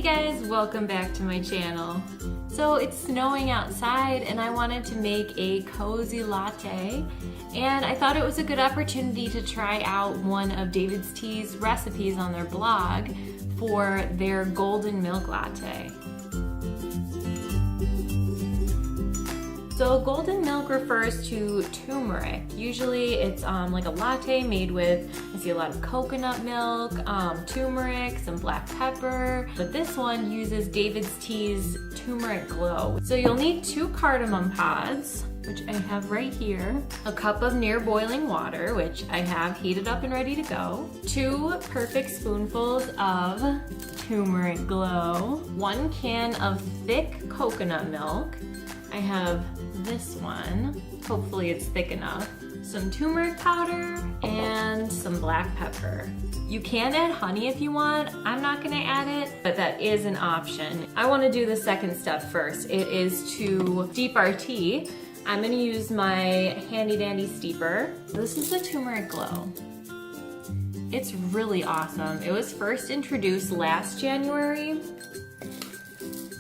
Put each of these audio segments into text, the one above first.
guys, welcome back to my channel. So it's snowing outside and I wanted to make a cozy latte, and I thought it was a good opportunity to try out one of DAVIDStea's recipes on their blog for their golden milk latte. So golden milk refers to turmeric. Usually it's like a latte made with, I see a lot of coconut milk, turmeric, some black pepper, but this one uses DAVIDStea's turmeric glow. So you'll need 2 cardamom pods, which I have right here, a cup of near boiling water, which I have heated up and ready to go, 2 perfect spoonfuls of turmeric glow, 1 can of thick coconut milk. I have this one, hopefully it's thick enough, some turmeric powder, and some black pepper. You can add honey if you want. I'm not gonna add it, but that is an option. I wanna do the second step first. It is to steep our tea. I'm gonna use my handy dandy steeper. This is the turmeric glow. It's really awesome. It was first introduced last January,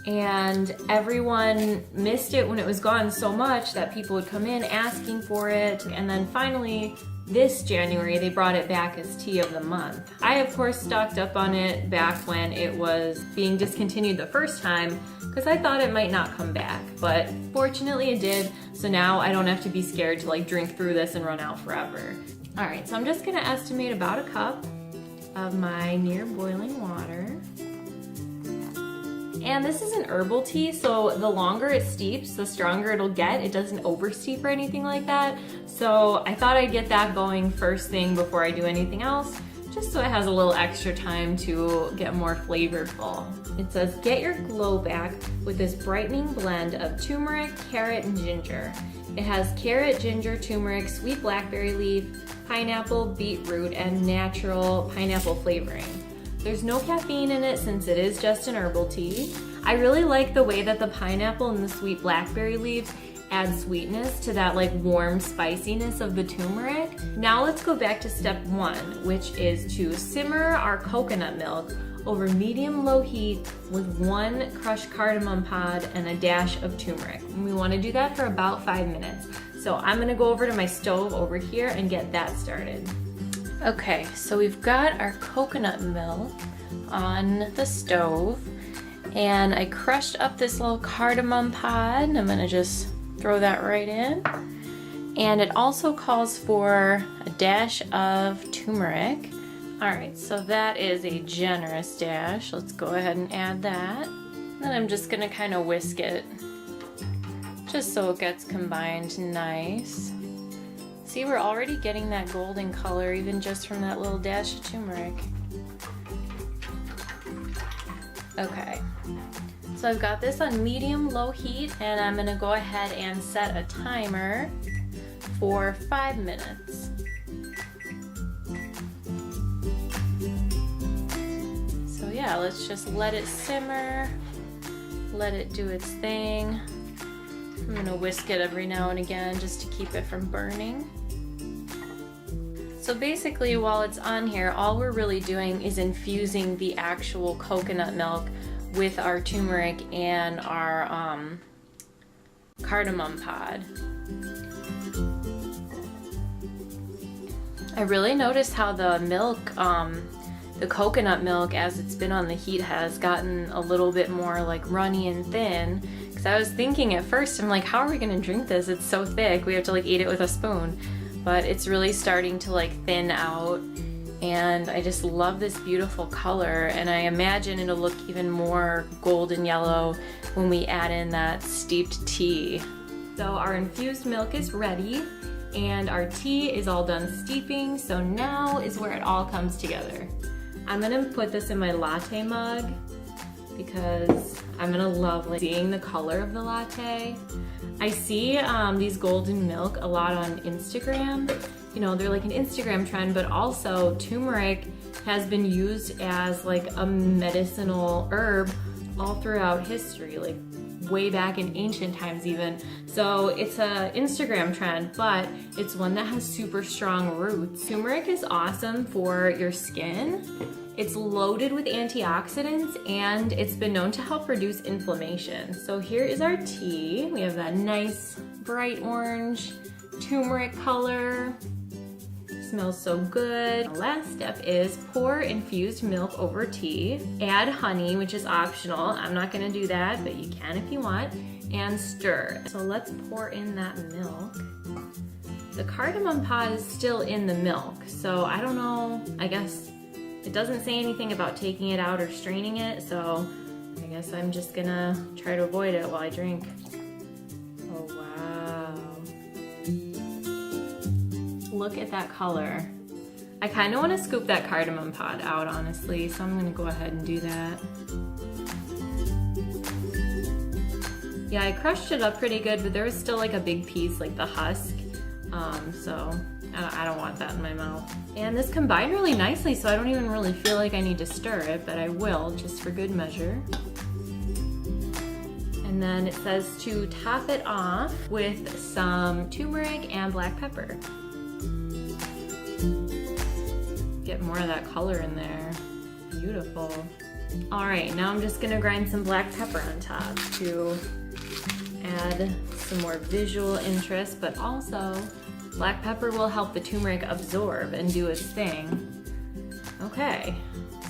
and everyone missed it when it was gone so much that people would come in asking for it, and then finally this January they brought it back as tea of the month. I of course stocked up on it back when it was being discontinued the first time because I thought it might not come back, but fortunately it did, so now I don't have to be scared to like drink through this and run out forever. Alright, so I'm just gonna estimate about a cup of my near boiling water. And this is an herbal tea, so the longer it steeps, the stronger it'll get. It doesn't oversteep or anything like that. So I thought I'd get that going first thing before I do anything else, just so it has a little extra time to get more flavorful. It says, get your glow back with this brightening blend of turmeric, carrot, and ginger. It has carrot, ginger, turmeric, sweet blackberry leaf, pineapple, beetroot, and natural pineapple flavoring. There's no caffeine in it since it is just an herbal tea. I really like the way that the pineapple and the sweet blackberry leaves add sweetness to that like warm spiciness of the turmeric. Now let's go back to step 1, which is to simmer our coconut milk over medium-low heat with 1 crushed cardamom pod and a dash of turmeric. And we want to do that for about 5 minutes. So I'm gonna go over to my stove over here and get that started. Okay, so we've got our coconut milk on the stove, and I crushed up this little cardamom pod. I'm gonna just throw that right in. And it also calls for a dash of turmeric. All right, so that is a generous dash. Let's go ahead and add that. Then I'm just gonna kind of whisk it, just so it gets combined nice. See, we're already getting that golden color even just from that little dash of turmeric. Okay, so I've got this on medium-low heat, and I'm gonna go ahead and set a timer for 5 minutes. So yeah, let's just let it simmer, let it do its thing. I'm gonna whisk it every now and again just to keep it from burning. So basically, while it's on here, all we're really doing is infusing the actual coconut milk with our turmeric and our cardamom pod. I really noticed how the milk, the coconut milk, as it's been on the heat, has gotten a little bit more like runny and thin. Because I was thinking at first, I'm like, how are we gonna drink this? It's so thick, we have to like eat it with a spoon. But it's really starting to like thin out, and I just love this beautiful color, and I imagine it'll look even more golden yellow when we add in that steeped tea. So our infused milk is ready, and our tea is all done steeping, so now is where it all comes together. I'm gonna put this in my latte mug because I'm gonna love like seeing the color of the latte. I see these golden milk a lot on Instagram. You know, they're like an Instagram trend, but also turmeric has been used as like a medicinal herb all throughout history, like way back in ancient times even. So it's a Instagram trend, but it's one that has super strong roots. Turmeric is awesome for your skin, It's loaded with antioxidants and it's been known to help reduce inflammation. So here is our tea. We have that nice bright orange turmeric color. Smells so good. The last step is pour infused milk over tea. Add honey, which is optional. I'm not gonna do that, but you can if you want. And stir. So let's pour in that milk. The cardamom pod is still in the milk, so I don't know, I guess it doesn't say anything about taking it out or straining it, so I guess I'm just gonna try to avoid it while I drink. Oh wow. Look at that color. I kind of want to scoop that cardamom pod out, honestly, so I'm gonna go ahead and do that. Yeah, I crushed it up pretty good, but there was still like a big piece, like the husk. So I don't want that in my mouth. And this combined really nicely, so I don't even really feel like I need to stir it, but I will, just for good measure. And then it says to top it off with some turmeric and black pepper. Get more of that color in there. Beautiful. All right, now I'm just gonna grind some black pepper on top to add some more visual interest, but also black pepper will help the turmeric absorb and do its thing. Okay,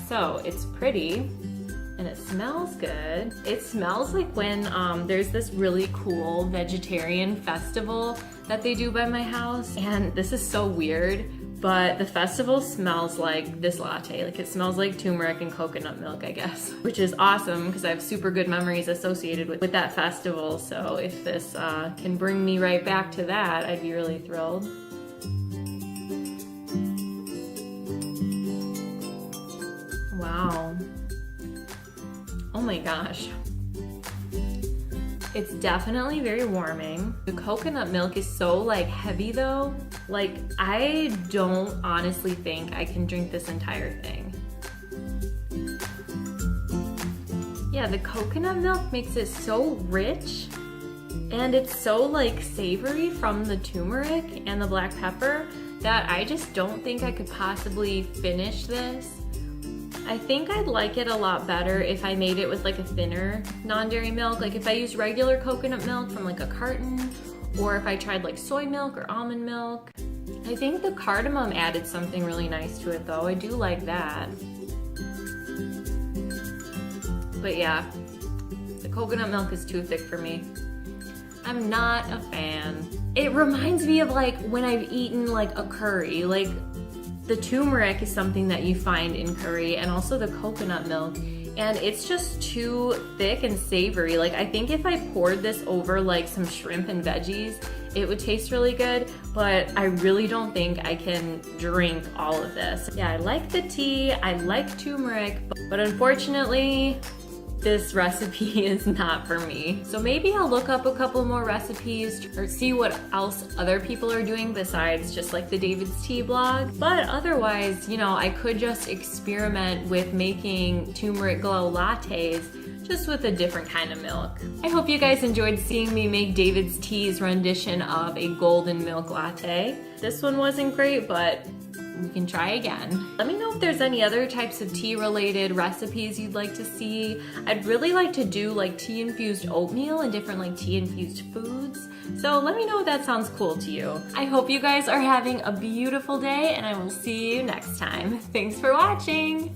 so it's pretty and it smells good. It smells like when there's this really cool vegetarian festival that they do by my house, and this is so weird, but the festival smells like this latte. Like it smells like turmeric and coconut milk, I guess, which is awesome because I have super good memories associated with that festival. So if this can bring me right back to that, I'd be really thrilled. Wow. Oh my gosh. It's definitely very warming. The coconut milk is so like heavy though. Like I don't honestly think I can drink this entire thing. Yeah, the coconut milk makes it so rich and it's so like savory from the turmeric and the black pepper that I just don't think I could possibly finish this. I think I'd like it a lot better if I made it with like a thinner non-dairy milk. Like if I used regular coconut milk from like a carton, or if I tried like soy milk or almond milk. I think the cardamom added something really nice to it though. I do like that. But yeah, the coconut milk is too thick for me. I'm not a fan. It reminds me of like when I've eaten like a curry. Like the turmeric is something that you find in curry, and also the coconut milk, and it's just too thick and savory. Like I think if I poured this over like some shrimp and veggies, it would taste really good, but I really don't think I can drink all of this. Yeah, I like the tea, I like turmeric, but unfortunately, this recipe is not for me. So maybe I'll look up a couple more recipes or see what else other people are doing besides just like the DAVIDStea blog. But otherwise, you know, I could just experiment with making turmeric glow lattes just with a different kind of milk. I hope you guys enjoyed seeing me make DAVIDStea's rendition of a golden milk latte. This one wasn't great, but we can try again. Let me know if there's any other types of tea related recipes you'd like to see. I'd really like to do like tea infused oatmeal and different like tea infused foods. So let me know if that sounds cool to you. I hope you guys are having a beautiful day and I will see you next time. Thanks for watching.